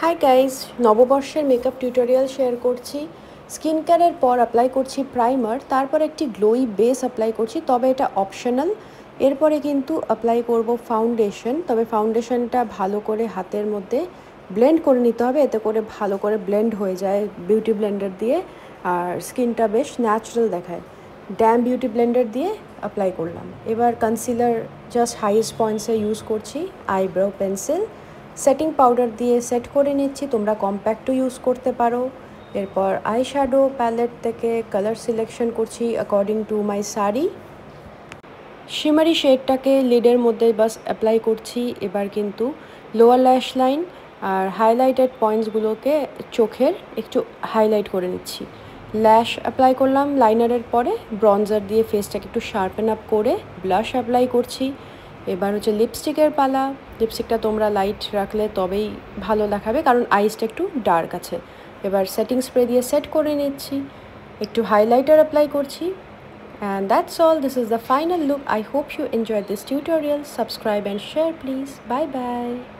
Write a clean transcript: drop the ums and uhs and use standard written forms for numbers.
Hi guys, নববর্ষের makeup tutorial share করছি। Skin কেয়ারের পর অ্যাপ্লাই করছি প্রাইমার, তারপর একটি গ্লোই বেস অ্যাপ্লাই করছি, তবে এটা অপশনাল। এরপরে কিন্তু অ্যাপ্লাই করব ফাউন্ডেশন, তবে ফাউন্ডেশনটা ভালো করে হাতের মধ্যে ব্লেন্ড করে নিতে হবে, এতে করে ভালো করে ব্লেন্ড হয়ে যায় বিউটি ব্লেন্ডার দিয়ে, আর স্কিনটা বেশ ন্যাচারাল দেখায়। ড্যাম বিউটি ব্লেন্ডার দিয়ে অ্যাপ্লাই করলাম। এবার কনসিলার জাস্ট হাইয়েস্ট পয়েন্টসে ইউজ করছি, আইব্রো পেন্সিল সেটিং পাউডার দিয়ে সেট করে নিচ্ছি, তোমরা কম্প্যাক্টও ইউজ করতে পারো। এরপর আই শ্যাডো প্যালেট থেকে কালার সিলেকশন করছি according to my sari. Shimmery শেডটাকে লিডের মধ্যে বাস অ্যাপ্লাই করছি। এবার কিন্তু লোয়ার ল্যাশ লাইন আর হাইলাইটেড পয়েন্টসগুলোকে চোখের একটু হাইলাইট করে নিচ্ছি। ল্যাশ অ্যাপ্লাই করলাম লাইনারের পরে, ব্রঞ্জার দিয়ে ফেসটাকে একটু শার্পেন আপ করে ব্লাশ অ্যাপ্লাই করছি। এবার হচ্ছে লিপস্টিকের পালা। লিপস্টিকটা তোমরা লাইট রাখলে তবেই ভালো দেখাবে, কারণ আইসটা একটু ডার্ক আছে। এবার সেটিং স্প্রে দিয়ে সেট করে নিচ্ছি, একটু হাইলাইটার অ্যাপ্লাই করছি। And that's all. This is the final look. I hope you enjoyed this tutorial. Subscribe and share please. Bye bye.